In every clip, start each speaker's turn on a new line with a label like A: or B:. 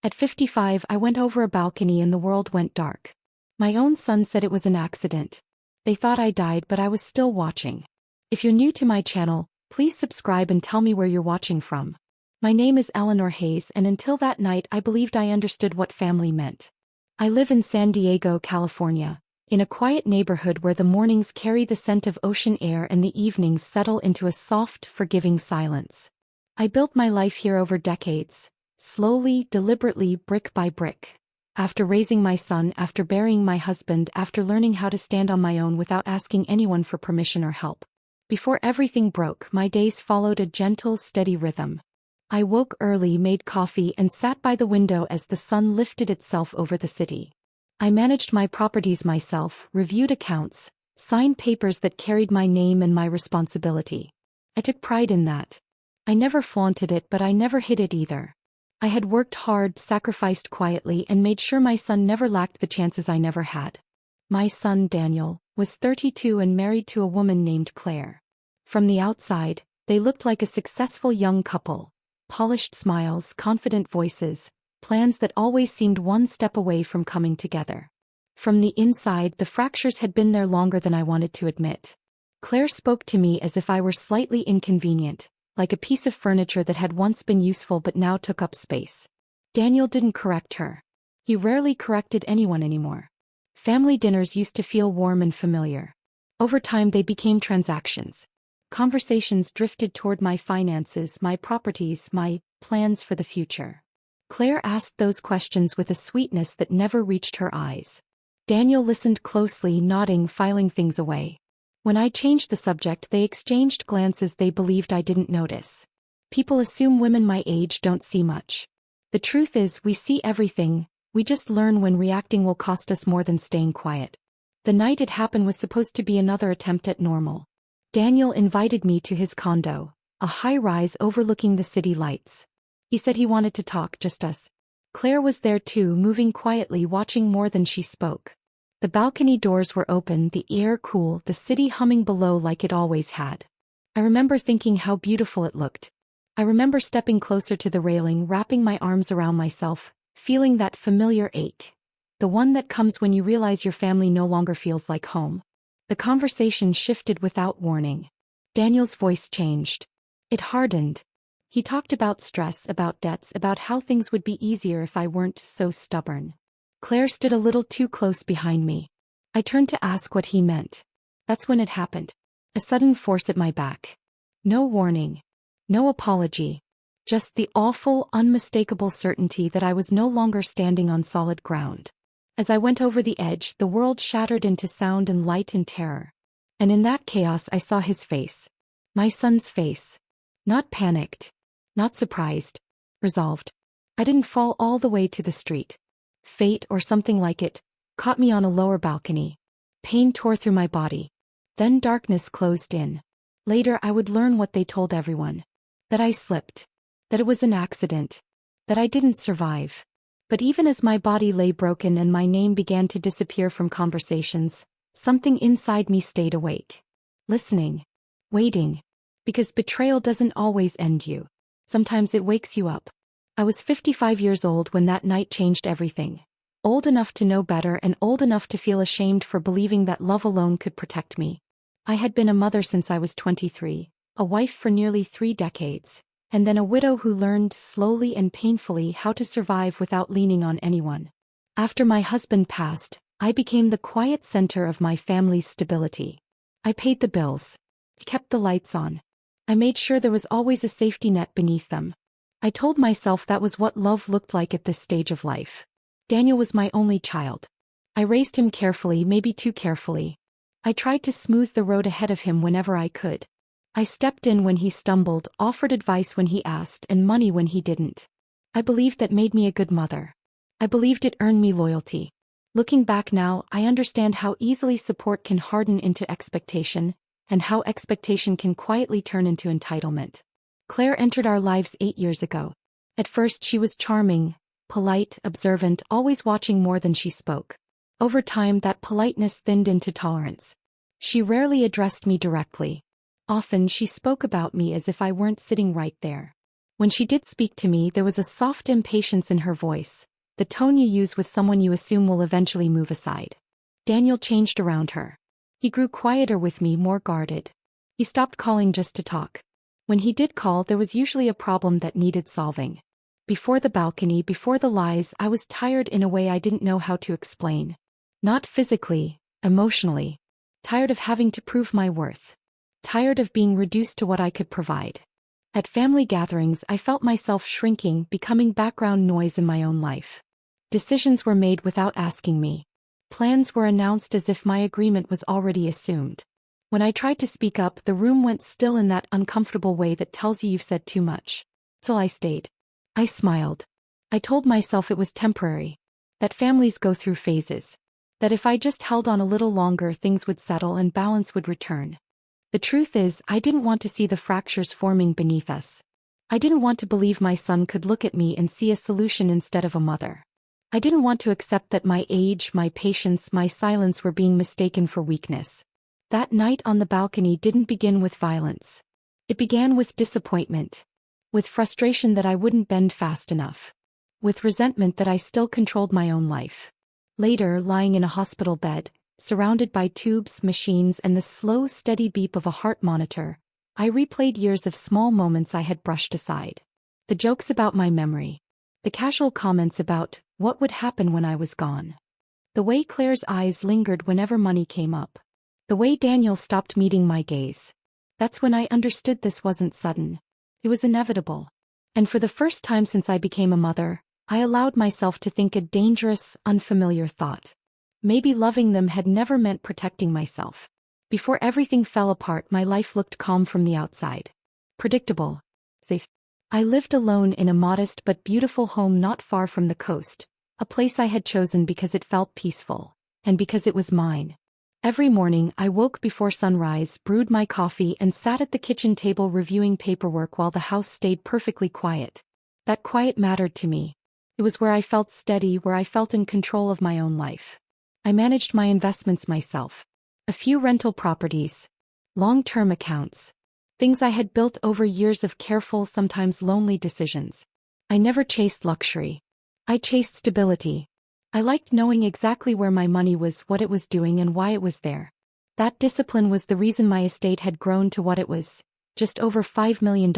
A: At 55, I went over a balcony and the world went dark. My own son said it was an accident. They thought I died, but I was still watching. If you're new to my channel, please subscribe and tell me where you're watching from. My name is Eleanor Hayes, and until that night I believed I understood what family meant. I live in San Diego, California, in a quiet neighborhood where the mornings carry the scent of ocean air and the evenings settle into a soft, forgiving silence. I built my life here over decades, slowly, deliberately, brick by brick. After raising my son, after burying my husband, after learning how to stand on my own without asking anyone for permission or help. Before everything broke, my days followed a gentle, steady rhythm. I woke early, made coffee, and sat by the window as the sun lifted itself over the city. I managed my properties myself, reviewed accounts, signed papers that carried my name and my responsibility. I took pride in that. I never flaunted it, but I never hid it either. I had worked hard, sacrificed quietly, and made sure my son never lacked the chances I never had. My son, Daniel, was 32 and married to a woman named Claire. From the outside, they looked like a successful young couple. Polished smiles, confident voices, plans that always seemed one step away from coming together. From the inside, the fractures had been there longer than I wanted to admit. Claire spoke to me as if I were slightly inconvenient, like a piece of furniture that had once been useful but now took up space. Daniel didn't correct her. He rarely corrected anyone anymore. Family dinners used to feel warm and familiar. Over time they became transactions. Conversations drifted toward my finances, my properties, my plans for the future. Claire asked those questions with a sweetness that never reached her eyes. Daniel listened closely, nodding, filing things away. When I changed the subject, they exchanged glances they believed I didn't notice. People assume women my age don't see much. The truth is, we see everything, we just learn when reacting will cost us more than staying quiet. The night it happened was supposed to be another attempt at normal. Daniel invited me to his condo, a high-rise overlooking the city lights. He said he wanted to talk, just us. Claire was there too, moving quietly, watching more than she spoke. The balcony doors were open, the air cool, the city humming below like it always had. I remember thinking how beautiful it looked. I remember stepping closer to the railing, wrapping my arms around myself, feeling that familiar ache. The one that comes when you realize your family no longer feels like home. The conversation shifted without warning. Daniel's voice changed. It hardened. He talked about stress, about debts, about how things would be easier if I weren't so stubborn. Claire stood a little too close behind me. I turned to ask what he meant. That's when it happened. A sudden force at my back. No warning. No apology. Just the awful, unmistakable certainty that I was no longer standing on solid ground. As I went over the edge, the world shattered into sound and light and terror. And in that chaos I saw his face. My son's face. Not panicked. Not surprised. Resolved. I didn't fall all the way to the street. Fate, or something like it, caught me on a lower balcony. Pain tore through my body. Then darkness closed in. Later I would learn what they told everyone. That I slipped. That it was an accident. That I didn't survive. But even as my body lay broken and my name began to disappear from conversations, something inside me stayed awake. Listening. Waiting. Because betrayal doesn't always end you. Sometimes it wakes you up. I was 55 years old when that night changed everything. Old enough to know better and old enough to feel ashamed for believing that love alone could protect me. I had been a mother since I was 23, a wife for nearly 3 decades. And then a widow who learned slowly and painfully how to survive without leaning on anyone. After my husband passed, I became the quiet center of my family's stability. I paid the bills. I kept the lights on. I made sure there was always a safety net beneath them. I told myself that was what love looked like at this stage of life. Daniel was my only child. I raised him carefully, maybe too carefully. I tried to smooth the road ahead of him whenever I could. I stepped in when he stumbled, offered advice when he asked, and money when he didn't. I believed that made me a good mother. I believed it earned me loyalty. Looking back now, I understand how easily support can harden into expectation, and how expectation can quietly turn into entitlement. Claire entered our lives 8 years ago. At first she was charming, polite, observant, always watching more than she spoke. Over time that politeness thinned into tolerance. She rarely addressed me directly. Often she spoke about me as if I weren't sitting right there. When she did speak to me, there was a soft impatience in her voice, the tone you use with someone you assume will eventually move aside. Daniel changed around her. He grew quieter with me, more guarded. He stopped calling just to talk. When he did call, there was usually a problem that needed solving. Before the balcony, before the lies, I was tired in a way I didn't know how to explain. Not physically, emotionally. Tired of having to prove my worth. Tired of being reduced to what I could provide. At family gatherings, I felt myself shrinking, becoming background noise in my own life. Decisions were made without asking me. Plans were announced as if my agreement was already assumed. When I tried to speak up, the room went still in that uncomfortable way that tells you you've said too much. So I stayed. I smiled. I told myself it was temporary. That families go through phases. That if I just held on a little longer, things would settle and balance would return. The truth is, I didn't want to see the fractures forming beneath us. I didn't want to believe my son could look at me and see a solution instead of a mother. I didn't want to accept that my age, my patience, my silence were being mistaken for weakness. That night on the balcony didn't begin with violence. It began with disappointment. With frustration that I wouldn't bend fast enough. With resentment that I still controlled my own life. Later, lying in a hospital bed, surrounded by tubes, machines, and the slow, steady beep of a heart monitor, I replayed years of small moments I had brushed aside. The jokes about my memory. The casual comments about what would happen when I was gone. The way Claire's eyes lingered whenever money came up. The way Daniel stopped meeting my gaze. That's when I understood this wasn't sudden. It was inevitable. And for the first time since I became a mother, I allowed myself to think a dangerous, unfamiliar thought. Maybe loving them had never meant protecting myself. Before everything fell apart, my life looked calm from the outside. Predictable. Safe. I lived alone in a modest but beautiful home not far from the coast, a place I had chosen because it felt peaceful, and because it was mine. Every morning I woke before sunrise, brewed my coffee, and sat at the kitchen table reviewing paperwork while the house stayed perfectly quiet. That quiet mattered to me. It was where I felt steady, where I felt in control of my own life. I managed my investments myself. A few rental properties. Long-term accounts. Things I had built over years of careful, sometimes lonely decisions. I never chased luxury. I chased stability. I liked knowing exactly where my money was, what it was doing, and why it was there. That discipline was the reason my estate had grown to what it was, just over $5 million.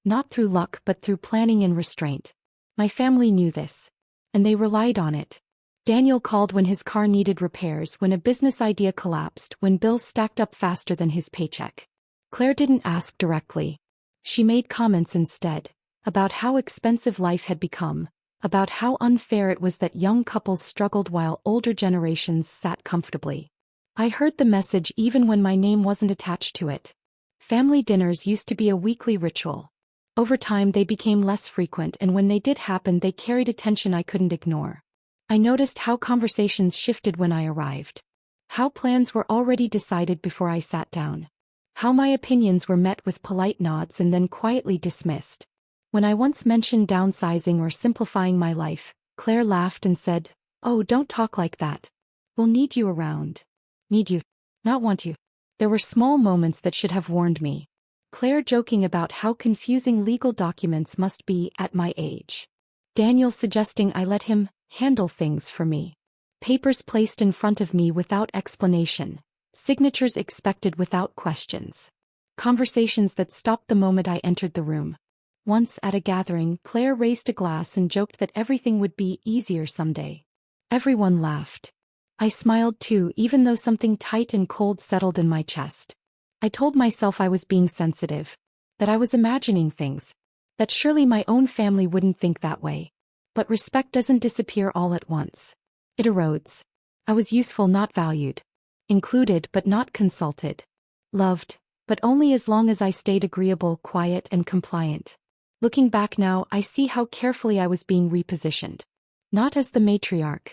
A: Not through luck but through planning and restraint. My family knew this. And they relied on it. Daniel called when his car needed repairs, when a business idea collapsed, when bills stacked up faster than his paycheck. Claire didn't ask directly. She made comments instead, about how expensive life had become, about how unfair it was that young couples struggled while older generations sat comfortably. I heard the message even when my name wasn't attached to it. Family dinners used to be a weekly ritual. Over time they became less frequent, and when they did happen they carried a tension I couldn't ignore. I noticed how conversations shifted when I arrived. How plans were already decided before I sat down. How my opinions were met with polite nods and then quietly dismissed. When I once mentioned downsizing or simplifying my life, Claire laughed and said, "Oh, don't talk like that. We'll need you around." Need you, not want you. There were small moments that should have warned me. Claire joking about how confusing legal documents must be at my age. Daniel suggesting I let him handle things for me. Papers placed in front of me without explanation. Signatures expected without questions. Conversations that stopped the moment I entered the room. Once at a gathering, Claire raised a glass and joked that everything would be easier someday. Everyone laughed. I smiled too, even though something tight and cold settled in my chest. I told myself I was being sensitive. That I was imagining things. That surely my own family wouldn't think that way. But respect doesn't disappear all at once. It erodes. I was useful, not valued. Included but not consulted. Loved, but only as long as I stayed agreeable, quiet, and compliant. Looking back now, I see how carefully I was being repositioned. Not as the matriarch.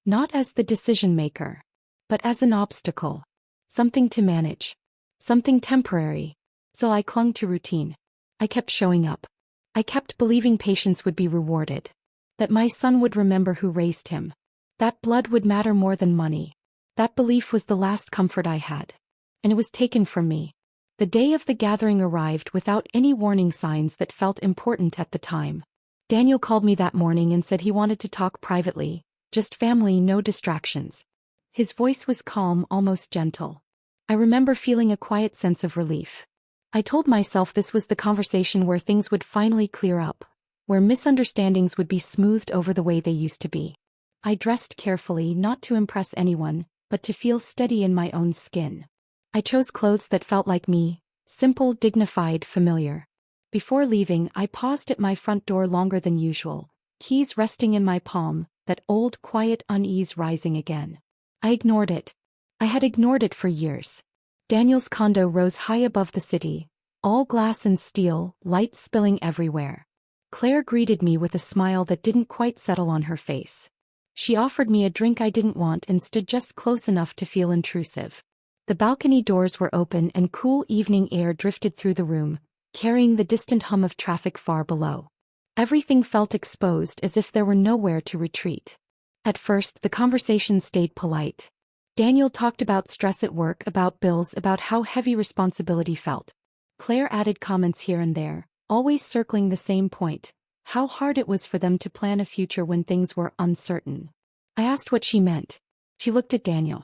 A: Not as the decision-maker. But as an obstacle. Something to manage. Something temporary. So I clung to routine. I kept showing up. I kept believing patience would be rewarded. That my son would remember who raised him. That blood would matter more than money. That belief was the last comfort I had. And it was taken from me. The day of the gathering arrived without any warning signs that felt important at the time. Daniel called me that morning and said he wanted to talk privately, just family, no distractions. His voice was calm, almost gentle. I remember feeling a quiet sense of relief. I told myself this was the conversation where things would finally clear up, where misunderstandings would be smoothed over the way they used to be. I dressed carefully, not to impress anyone, but to feel steady in my own skin. I chose clothes that felt like me, simple, dignified, familiar. Before leaving, I paused at my front door longer than usual, keys resting in my palm, that old, quiet unease rising again. I ignored it. I had ignored it for years. Daniel's condo rose high above the city, all glass and steel, lights spilling everywhere. Claire greeted me with a smile that didn't quite settle on her face. She offered me a drink I didn't want and stood just close enough to feel intrusive. The balcony doors were open and cool evening air drifted through the room, carrying the distant hum of traffic far below. Everything felt exposed, as if there were nowhere to retreat. At first, the conversation stayed polite. Daniel talked about stress at work, about bills, about how heavy responsibility felt. Claire added comments here and there, always circling the same point: how hard it was for them to plan a future when things were uncertain. I asked what she meant. She looked at Daniel.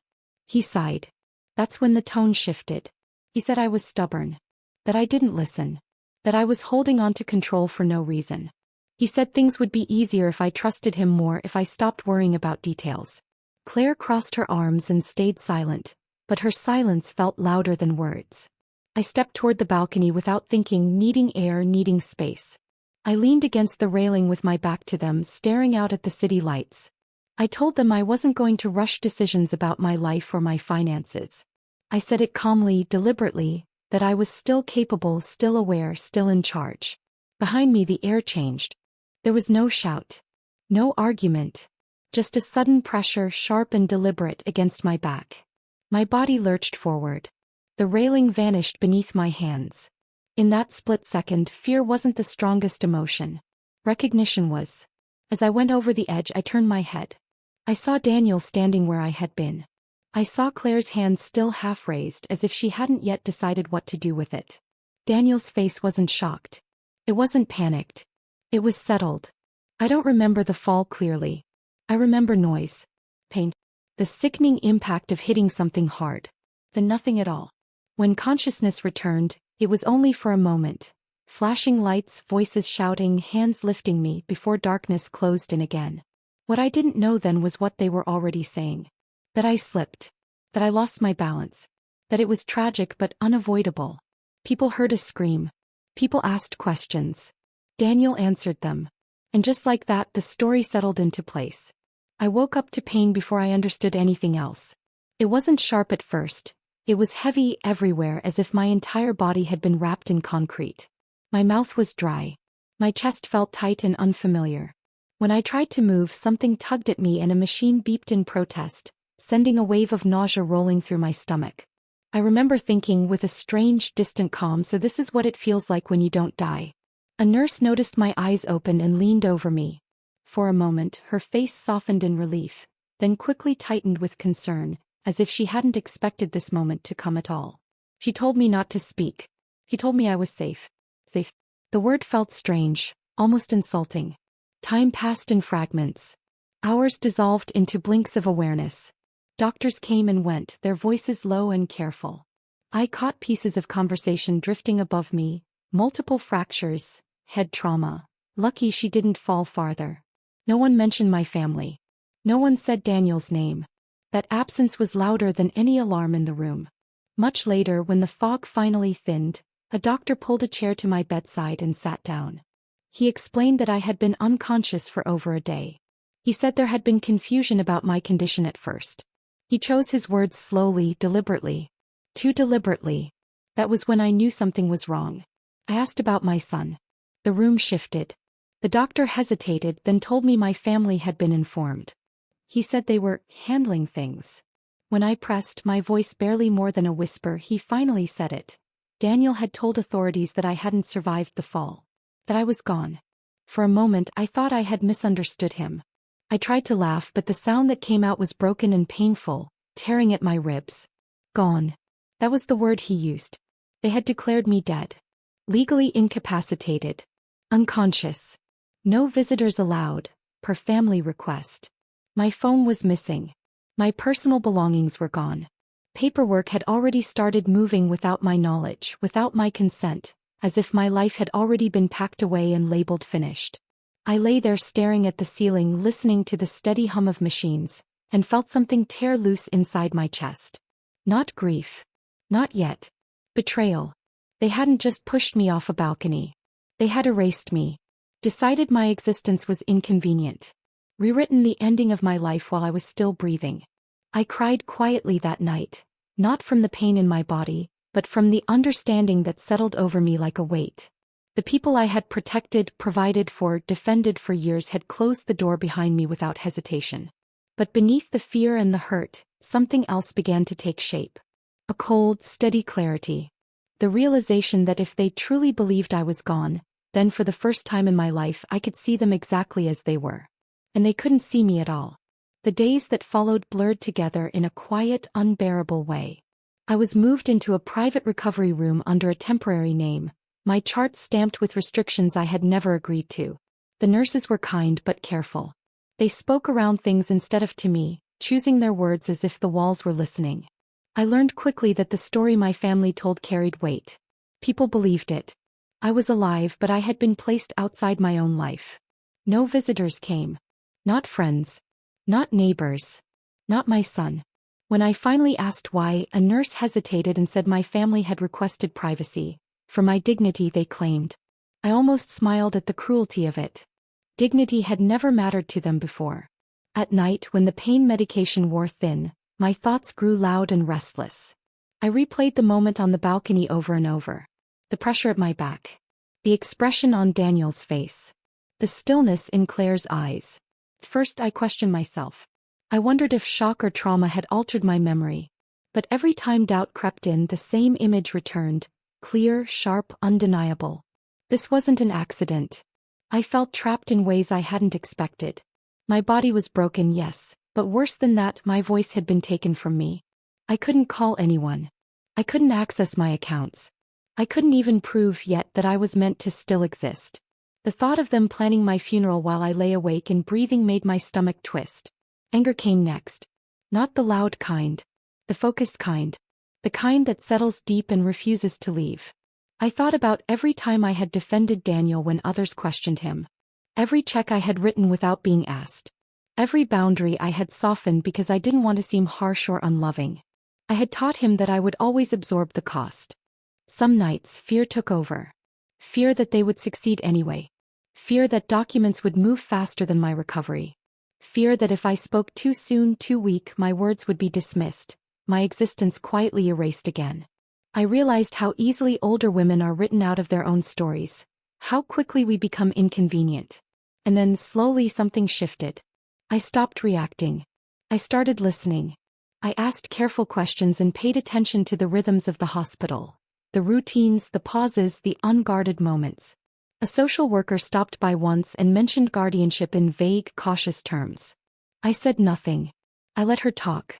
A: He sighed. That's when the tone shifted. He said I was stubborn. That I didn't listen. That I was holding on to control for no reason. He said things would be easier if I trusted him more, if I stopped worrying about details. Claire crossed her arms and stayed silent, but her silence felt louder than words. I stepped toward the balcony without thinking, needing air, needing space. I leaned against the railing with my back to them, staring out at the city lights. I told them I wasn't going to rush decisions about my life or my finances. I said it calmly, deliberately, that I was still capable, still aware, still in charge. Behind me the air changed. There was no shout. No argument. Just a sudden pressure, sharp and deliberate, against my back. My body lurched forward. The railing vanished beneath my hands. In that split second, fear wasn't the strongest emotion. Recognition was. As I went over the edge, I turned my head. I saw Daniel standing where I had been. I saw Claire's hand still half raised, as if she hadn't yet decided what to do with it. Daniel's face wasn't shocked. It wasn't panicked. It was settled. I don't remember the fall clearly. I remember noise. Pain. The sickening impact of hitting something hard. Then nothing at all. When consciousness returned, it was only for a moment. Flashing lights, voices shouting, hands lifting me, before darkness closed in again. What I didn't know then was what they were already saying. That I slipped. That I lost my balance. That it was tragic but unavoidable. People heard a scream. People asked questions. Daniel answered them. And just like that, the story settled into place. I woke up to pain before I understood anything else. It wasn't sharp at first. It was heavy everywhere, as if my entire body had been wrapped in concrete. My mouth was dry. My chest felt tight and unfamiliar. When I tried to move, something tugged at me and a machine beeped in protest, sending a wave of nausea rolling through my stomach. I remember thinking with a strange, distant calm, so this is what it feels like when you don't die. A nurse noticed my eyes open and leaned over me. For a moment, her face softened in relief, then quickly tightened with concern, as if she hadn't expected this moment to come at all. She told me not to speak. She told me I was safe. Safe. The word felt strange, almost insulting. Time passed in fragments. Hours dissolved into blinks of awareness. Doctors came and went, their voices low and careful. I caught pieces of conversation drifting above me, multiple fractures, head trauma. Lucky she didn't fall farther. No one mentioned my family. No one said Daniel's name. That absence was louder than any alarm in the room. Much later, when the fog finally thinned, a doctor pulled a chair to my bedside and sat down. He explained that I had been unconscious for over a day. He said there had been confusion about my condition at first. He chose his words slowly, deliberately. Too deliberately. That was when I knew something was wrong. I asked about my son. The room shifted. The doctor hesitated, then told me my family had been informed. He said they were handling things. When I pressed, my voice barely more than a whisper, he finally said it. Daniel had told authorities that I hadn't survived the fall. That I was gone. For a moment, I thought I had misunderstood him. I tried to laugh, but the sound that came out was broken and painful, tearing at my ribs. Gone. That was the word he used. They had declared me dead. Legally incapacitated. Unconscious. No visitors allowed, per family request. My phone was missing. My personal belongings were gone. Paperwork had already started moving without my knowledge, without my consent, as if my life had already been packed away and labeled finished. I lay there staring at the ceiling, listening to the steady hum of machines, and felt something tear loose inside my chest. Not grief. Not yet. Betrayal. They hadn't just pushed me off a balcony. They had erased me. Decided my existence was inconvenient. Rewritten the ending of my life while I was still breathing. I cried quietly that night, not from the pain in my body, but from the understanding that settled over me like a weight. The people I had protected, provided for, defended for years had closed the door behind me without hesitation. But beneath the fear and the hurt, something else began to take shape. A cold, steady clarity. The realization that if they truly believed I was gone, then for the first time in my life I could see them exactly as they were. And they couldn't see me at all. The days that followed blurred together in a quiet, unbearable way. I was moved into a private recovery room under a temporary name, my chart stamped with restrictions I had never agreed to. The nurses were kind but careful. They spoke around things instead of to me, choosing their words as if the walls were listening. I learned quickly that the story my family told carried weight. People believed it. I was alive, but I had been placed outside my own life. No visitors came. Not friends. Not neighbors. Not my son. When I finally asked why, a nurse hesitated and said my family had requested privacy. For my dignity, they claimed. I almost smiled at the cruelty of it. Dignity had never mattered to them before. At night, when the pain medication wore thin, my thoughts grew loud and restless. I replayed the moment on the balcony over and over. The pressure at my back. The expression on Daniel's face. The stillness in Claire's eyes. First I questioned myself. I wondered if shock or trauma had altered my memory. But every time doubt crept in, the same image returned, clear, sharp, undeniable. This wasn't an accident. I felt trapped in ways I hadn't expected. My body was broken, yes, but worse than that, my voice had been taken from me. I couldn't call anyone. I couldn't access my accounts. I couldn't even prove yet that I was meant to still exist. The thought of them planning my funeral while I lay awake and breathing made my stomach twist. Anger came next. Not the loud kind. The focused kind. The kind that settles deep and refuses to leave. I thought about every time I had defended Daniel when others questioned him. Every check I had written without being asked. Every boundary I had softened because I didn't want to seem harsh or unloving. I had taught him that I would always absorb the cost. Some nights, fear took over. Fear that they would succeed anyway. Fear that documents would move faster than my recovery. Fear that if I spoke too soon, too weak, my words would be dismissed, my existence quietly erased again. I realized how easily older women are written out of their own stories, how quickly we become inconvenient. And then slowly something shifted. I stopped reacting. I started listening. I asked careful questions and paid attention to the rhythms of the hospital. The routines, the pauses, the unguarded moments. A social worker stopped by once and mentioned guardianship in vague, cautious terms. I said nothing. I let her talk.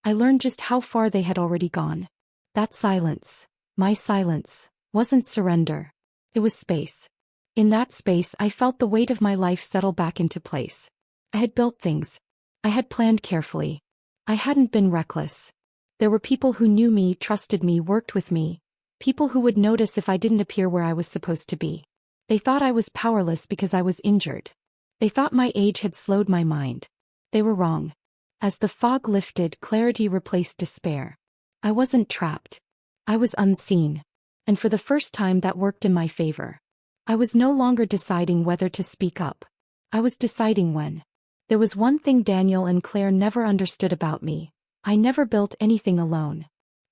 A: I learned just how far they had already gone. That silence, my silence, wasn't surrender. It was space. In that space, I felt the weight of my life settle back into place. I had built things. I had planned carefully. I hadn't been reckless. There were people who knew me, trusted me, worked with me. People who would notice if I didn't appear where I was supposed to be. They thought I was powerless because I was injured. They thought my age had slowed my mind. They were wrong. As the fog lifted, clarity replaced despair. I wasn't trapped. I was unseen. And for the first time that worked in my favor. I was no longer deciding whether to speak up. I was deciding when. There was one thing Daniel and Claire never understood about me. I never built anything alone.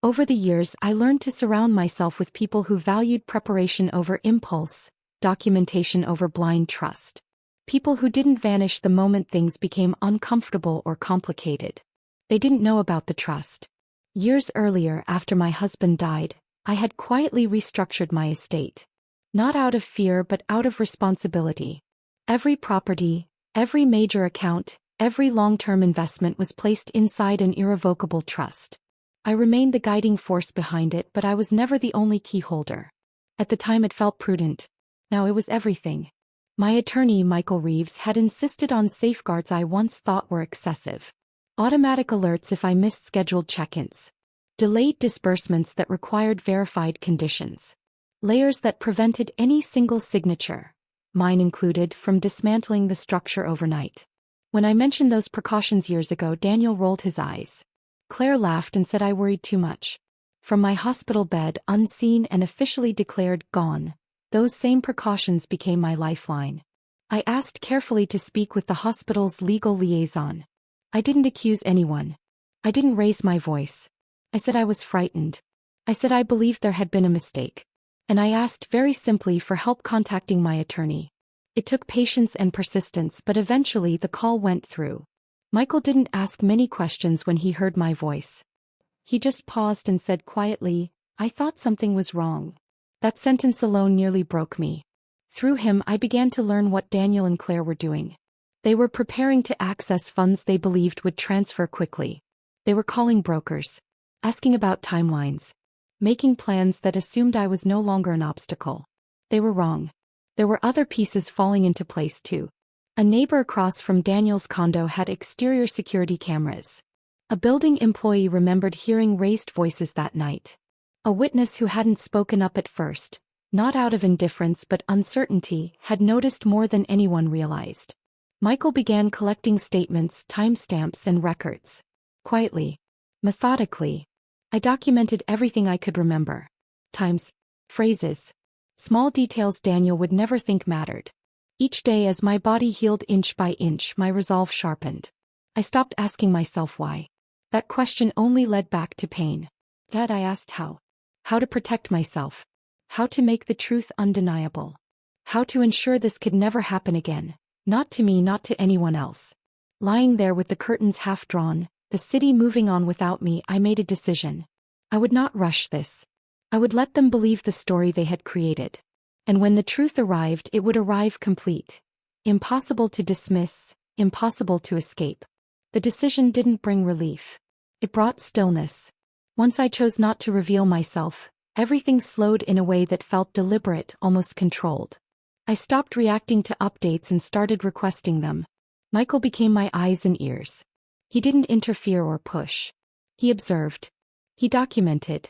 A: Over the years, I learned to surround myself with people who valued preparation over impulse, documentation over blind trust. People who didn't vanish the moment things became uncomfortable or complicated. They didn't know about the trust. Years earlier, after my husband died, I had quietly restructured my estate. Not out of fear but out of responsibility. Every property, every major account, every long-term investment was placed inside an irrevocable trust. I remained the guiding force behind it, but I was never the only key holder. At the time it felt prudent. Now it was everything. My attorney, Michael Reeves, had insisted on safeguards I once thought were excessive. Automatic alerts if I missed scheduled check-ins. Delayed disbursements that required verified conditions. Layers that prevented any single signature, mine included, from dismantling the structure overnight. When I mentioned those precautions years ago, Daniel rolled his eyes. Claire laughed and said I worried too much. From my hospital bed, unseen and officially declared gone, those same precautions became my lifeline. I asked carefully to speak with the hospital's legal liaison. I didn't accuse anyone. I didn't raise my voice. I said I was frightened. I said I believed there had been a mistake. And I asked very simply for help contacting my attorney. It took patience and persistence, but eventually the call went through. Michael didn't ask many questions when he heard my voice. He just paused and said quietly, "I thought something was wrong." That sentence alone nearly broke me. Through him I began to learn what Daniel and Claire were doing. They were preparing to access funds they believed would transfer quickly. They were calling brokers, asking about timelines, making plans that assumed I was no longer an obstacle. They were wrong. There were other pieces falling into place too. A neighbor across from Daniel's condo had exterior security cameras. A building employee remembered hearing raised voices that night. A witness who hadn't spoken up at first, not out of indifference but uncertainty, had noticed more than anyone realized. Michael began collecting statements, timestamps, and records. Quietly, methodically, I documented everything I could remember. Times, phrases, small details Daniel would never think mattered. Each day as my body healed inch by inch, my resolve sharpened. I stopped asking myself why. That question only led back to pain. That I asked how. How to protect myself. How to make the truth undeniable. How to ensure this could never happen again. Not to me, not to anyone else. Lying there with the curtains half drawn, the city moving on without me, I made a decision. I would not rush this. I would let them believe the story they had created. And when the truth arrived, it would arrive complete. Impossible to dismiss, impossible to escape. The decision didn't bring relief. It brought stillness. Once I chose not to reveal myself, everything slowed in a way that felt deliberate, almost controlled. I stopped reacting to updates and started requesting them. Michael became my eyes and ears. He didn't interfere or push. He observed. He documented.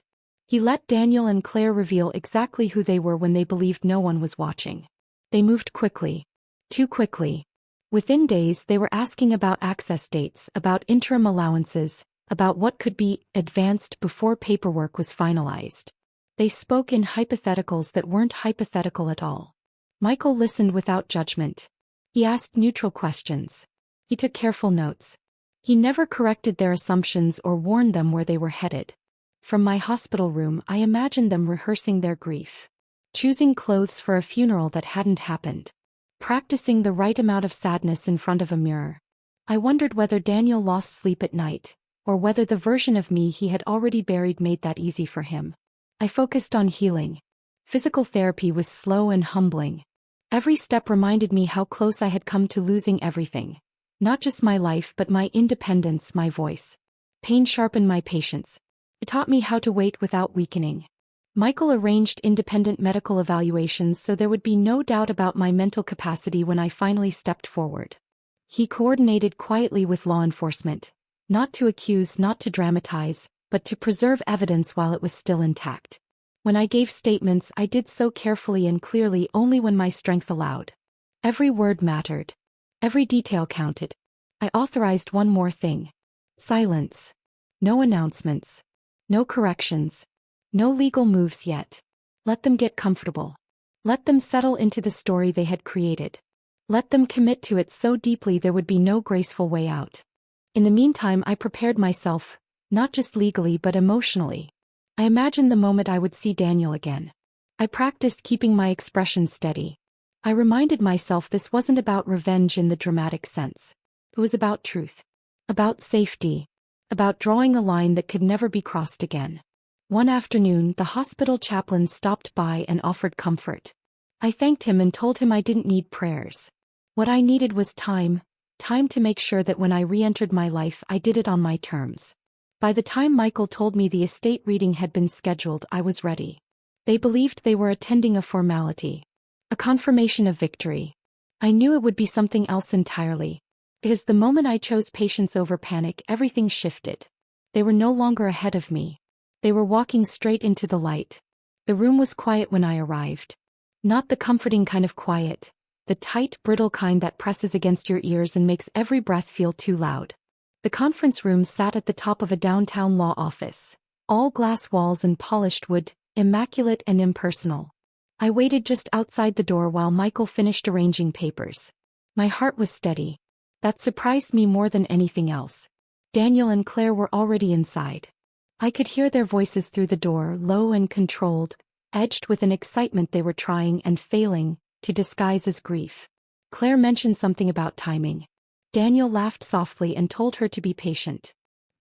A: He let Daniel and Claire reveal exactly who they were when they believed no one was watching. They moved quickly. Too quickly. Within days they were asking about access dates, about interim allowances, about what could be advanced before paperwork was finalized. They spoke in hypotheticals that weren't hypothetical at all. Michael listened without judgment. He asked neutral questions. He took careful notes. He never corrected their assumptions or warned them where they were headed. From my hospital room, I imagined them rehearsing their grief. Choosing clothes for a funeral that hadn't happened. Practicing the right amount of sadness in front of a mirror. I wondered whether Daniel lost sleep at night, or whether the version of me he had already buried made that easy for him. I focused on healing. Physical therapy was slow and humbling. Every step reminded me how close I had come to losing everything. Not just my life but my independence, my voice. Pain sharpened my patience. It taught me how to wait without weakening. Michael arranged independent medical evaluations so there would be no doubt about my mental capacity when I finally stepped forward. He coordinated quietly with law enforcement. Not to accuse, not to dramatize, but to preserve evidence while it was still intact. When I gave statements, I did so carefully and clearly only when my strength allowed. Every word mattered. Every detail counted. I authorized one more thing. Silence. No announcements. No corrections. No legal moves yet. Let them get comfortable. Let them settle into the story they had created. Let them commit to it so deeply there would be no graceful way out. In the meantime, I prepared myself, not just legally but emotionally. I imagined the moment I would see Daniel again. I practiced keeping my expression steady. I reminded myself this wasn't about revenge in the dramatic sense. It was about truth. About safety. About drawing a line that could never be crossed again. One afternoon, the hospital chaplain stopped by and offered comfort. I thanked him and told him I didn't need prayers. What I needed was time to make sure that when I re-entered my life I did it on my terms. By the time Michael told me the estate reading had been scheduled, I was ready. They believed they were attending a formality. A confirmation of victory. I knew it would be something else entirely. Because the moment I chose patience over panic, everything shifted. They were no longer ahead of me. They were walking straight into the light. The room was quiet when I arrived. Not the comforting kind of quiet, the tight, brittle kind that presses against your ears and makes every breath feel too loud. The conference room sat at the top of a downtown law office. All glass walls and polished wood, immaculate and impersonal. I waited just outside the door while Michael finished arranging papers. My heart was steady. That surprised me more than anything else. Daniel and Claire were already inside. I could hear their voices through the door, low and controlled, edged with an excitement they were trying and failing to disguise as grief. Claire mentioned something about timing. Daniel laughed softly and told her to be patient.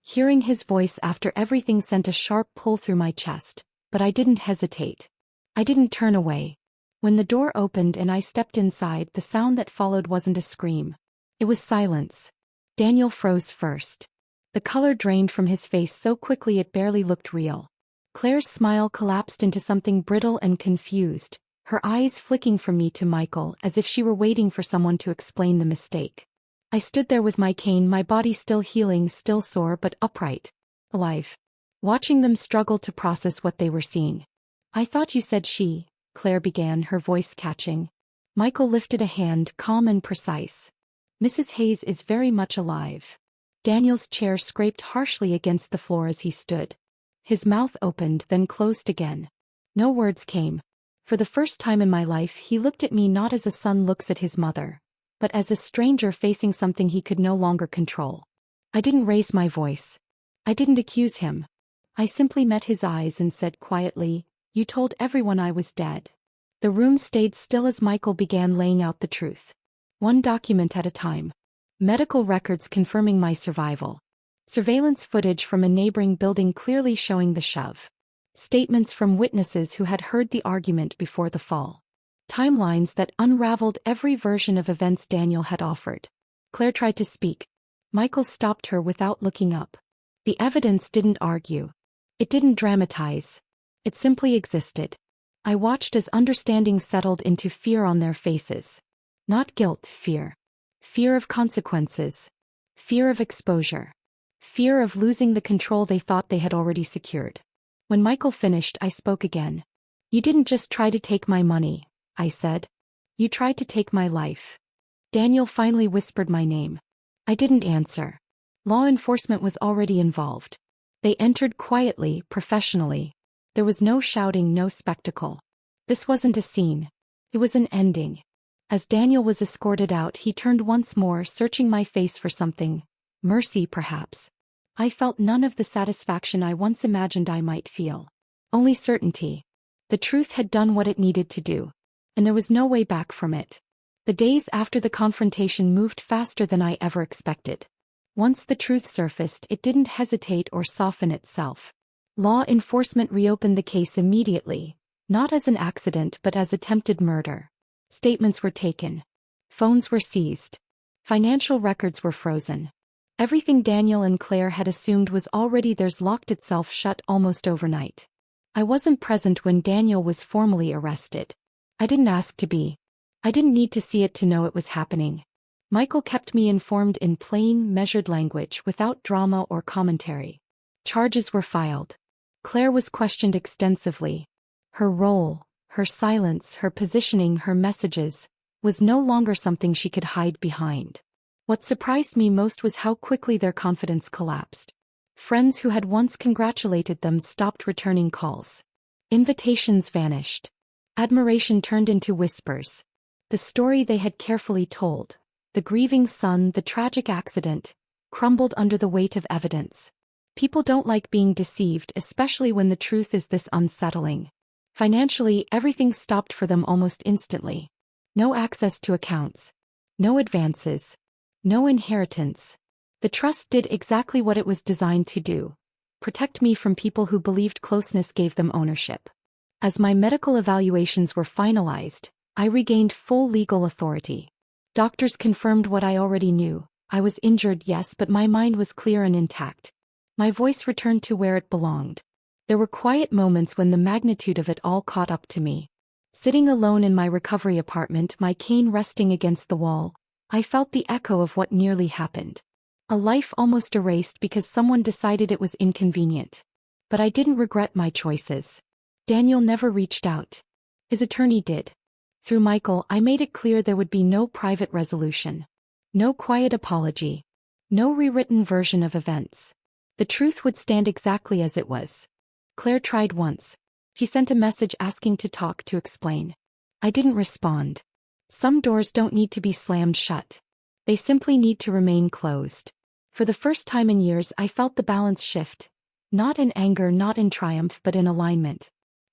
A: Hearing his voice after everything sent a sharp pull through my chest, but I didn't hesitate. I didn't turn away. When the door opened and I stepped inside, the sound that followed wasn't a scream. It was silence. Daniel froze first. The color drained from his face so quickly it barely looked real. Claire's smile collapsed into something brittle and confused, her eyes flicking from me to Michael as if she were waiting for someone to explain the mistake. I stood there with my cane, my body still healing, still sore but upright. Alive. Watching them struggle to process what they were seeing. "I thought you said she," Claire began, her voice catching. Michael lifted a hand, calm and precise. "Mrs. Hayes is very much alive." Daniel's chair scraped harshly against the floor as he stood. His mouth opened, then closed again. No words came. For the first time in my life, he looked at me not as a son looks at his mother, but as a stranger facing something he could no longer control. I didn't raise my voice. I didn't accuse him. I simply met his eyes and said quietly, "You told everyone I was dead." The room stayed still as Michael began laying out the truth. One document at a time. Medical records confirming my survival. Surveillance footage from a neighboring building clearly showing the shove. Statements from witnesses who had heard the argument before the fall. Timelines that unraveled every version of events Daniel had offered. Claire tried to speak. Michael stopped her without looking up. The evidence didn't argue. It didn't dramatize. It simply existed. I watched as understanding settled into fear on their faces. Not guilt, fear. Fear of consequences. Fear of exposure. Fear of losing the control they thought they had already secured. When Michael finished, I spoke again. "You didn't just try to take my money," I said. "You tried to take my life." Daniel finally whispered my name. I didn't answer. Law enforcement was already involved. They entered quietly, professionally. There was no shouting, no spectacle. This wasn't a scene. It was an ending. As Daniel was escorted out, he turned once more, searching my face for something. Mercy, perhaps. I felt none of the satisfaction I once imagined I might feel. Only certainty. The truth had done what it needed to do. And there was no way back from it. The days after the confrontation moved faster than I ever expected. Once the truth surfaced, it didn't hesitate or soften itself. Law enforcement reopened the case immediately, not as an accident but as attempted murder. Statements were taken. Phones were seized. Financial records were frozen. Everything Daniel and Claire had assumed was already theirs locked itself shut almost overnight. I wasn't present when Daniel was formally arrested. I didn't ask to be. I didn't need to see it to know it was happening. Michael kept me informed in plain, measured language without drama or commentary. Charges were filed. Claire was questioned extensively. Her role, her silence, her positioning, her messages, was no longer something she could hide behind. What surprised me most was how quickly their confidence collapsed. Friends who had once congratulated them stopped returning calls. Invitations vanished. Admiration turned into whispers. The story they had carefully told, the grieving son, the tragic accident, crumbled under the weight of evidence. People don't like being deceived, especially when the truth is this unsettling. Financially, everything stopped for them almost instantly. No access to accounts. No advances. No inheritance. The trust did exactly what it was designed to do. Protect me from people who believed closeness gave them ownership. As my medical evaluations were finalized, I regained full legal authority. Doctors confirmed what I already knew. I was injured, yes, but my mind was clear and intact. My voice returned to where it belonged. There were quiet moments when the magnitude of it all caught up to me. Sitting alone in my recovery apartment, my cane resting against the wall, I felt the echo of what nearly happened. A life almost erased because someone decided it was inconvenient. But I didn't regret my choices. Daniel never reached out. His attorney did. Through Michael, I made it clear there would be no private resolution. No quiet apology. No rewritten version of events. The truth would stand exactly as it was. Claire tried once. He sent a message asking to talk, to explain. I didn't respond. Some doors don't need to be slammed shut. They simply need to remain closed. For the first time in years, I felt the balance shift. Not in anger, not in triumph, but in alignment.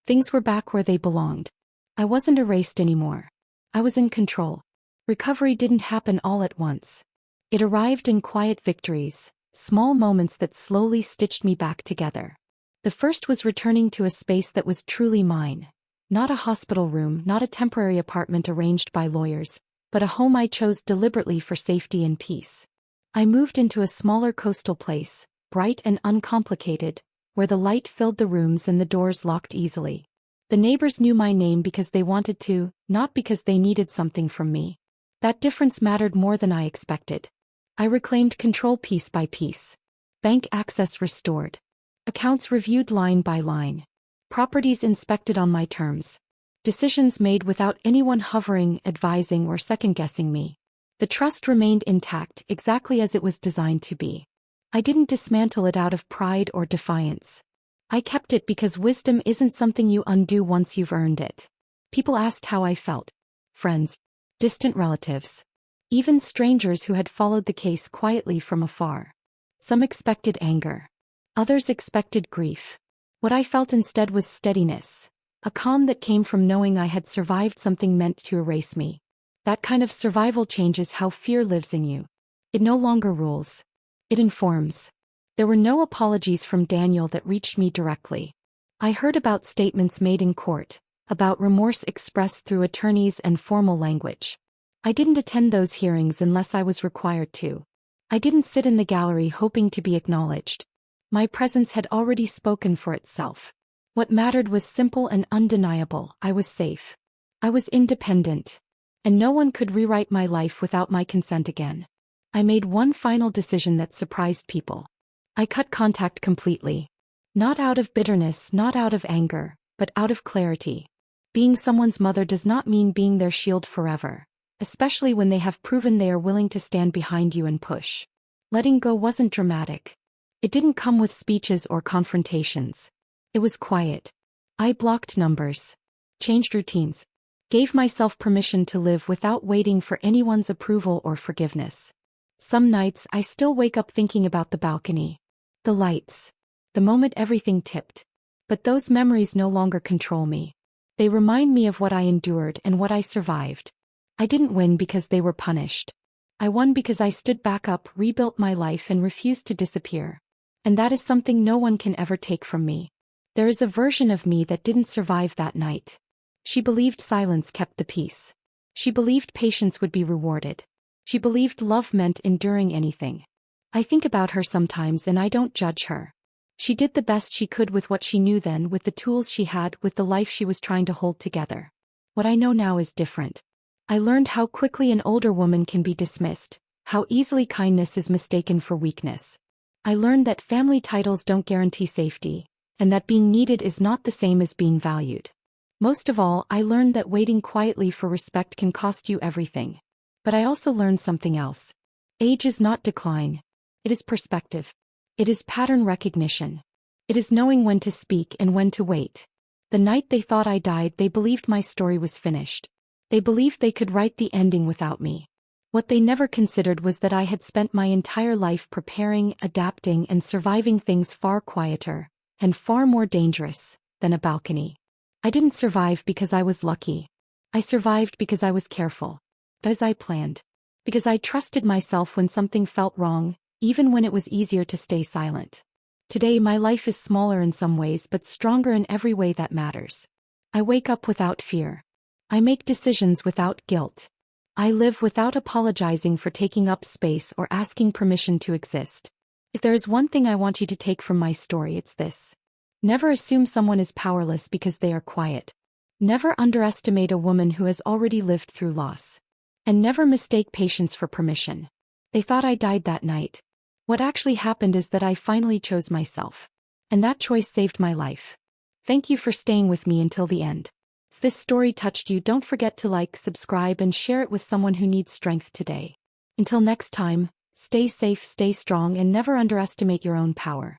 A: Things were back where they belonged. I wasn't erased anymore. I was in control. Recovery didn't happen all at once. It arrived in quiet victories, small moments that slowly stitched me back together. The first was returning to a space that was truly mine. Not a hospital room, not a temporary apartment arranged by lawyers, but a home I chose deliberately for safety and peace. I moved into a smaller coastal place, bright and uncomplicated, where the light filled the rooms and the doors locked easily. The neighbors knew my name because they wanted to, not because they needed something from me. That difference mattered more than I expected. I reclaimed control piece by piece. Bank access restored. Accounts reviewed line by line. Properties inspected on my terms. Decisions made without anyone hovering, advising, or second-guessing me. The trust remained intact, exactly as it was designed to be. I didn't dismantle it out of pride or defiance. I kept it because wisdom isn't something you undo once you've earned it. People asked how I felt. Friends. Distant relatives. Even strangers who had followed the case quietly from afar. Some expected anger. Others expected grief. What I felt instead was steadiness. A calm that came from knowing I had survived something meant to erase me. That kind of survival changes how fear lives in you. It no longer rules. It informs. There were no apologies from Daniel that reached me directly. I heard about statements made in court, about remorse expressed through attorneys and formal language. I didn't attend those hearings unless I was required to. I didn't sit in the gallery hoping to be acknowledged. My presence had already spoken for itself. What mattered was simple and undeniable. I was safe. I was independent. And no one could rewrite my life without my consent again. I made one final decision that surprised people. I cut contact completely. Not out of bitterness, not out of anger, but out of clarity. Being someone's mother does not mean being their shield forever, especially when they have proven they are willing to stand behind you and push. Letting go wasn't dramatic. It didn't come with speeches or confrontations. It was quiet. I blocked numbers, changed routines, gave myself permission to live without waiting for anyone's approval or forgiveness. Some nights I still wake up thinking about the balcony, the lights, the moment everything tipped. But those memories no longer control me. They remind me of what I endured and what I survived. I didn't win because they were punished. I won because I stood back up, rebuilt my life, and refused to disappear. And that is something no one can ever take from me. There is a version of me that didn't survive that night. She believed silence kept the peace. She believed patience would be rewarded. She believed love meant enduring anything. I think about her sometimes and I don't judge her. She did the best she could with what she knew then, with the tools she had, with the life she was trying to hold together. What I know now is different. I learned how quickly an older woman can be dismissed, how easily kindness is mistaken for weakness. I learned that family titles don't guarantee safety, and that being needed is not the same as being valued. Most of all, I learned that waiting quietly for respect can cost you everything. But I also learned something else. Age is not decline. It is perspective. It is pattern recognition. It is knowing when to speak and when to wait. The night they thought I died, they believed my story was finished. They believed they could write the ending without me. What they never considered was that I had spent my entire life preparing, adapting, and surviving things far quieter, and far more dangerous, than a balcony. I didn't survive because I was lucky. I survived because I was careful. As I planned. Because I trusted myself when something felt wrong, even when it was easier to stay silent. Today my life is smaller in some ways but stronger in every way that matters. I wake up without fear. I make decisions without guilt. I live without apologizing for taking up space or asking permission to exist. If there is one thing I want you to take from my story, it's this. Never assume someone is powerless because they are quiet. Never underestimate a woman who has already lived through loss. And never mistake patience for permission. They thought I died that night. What actually happened is that I finally chose myself. And that choice saved my life. Thank you for staying with me until the end. If this story touched you, don't forget to like, subscribe, and share it with someone who needs strength today. Until next time, stay safe, stay strong, and never underestimate your own power.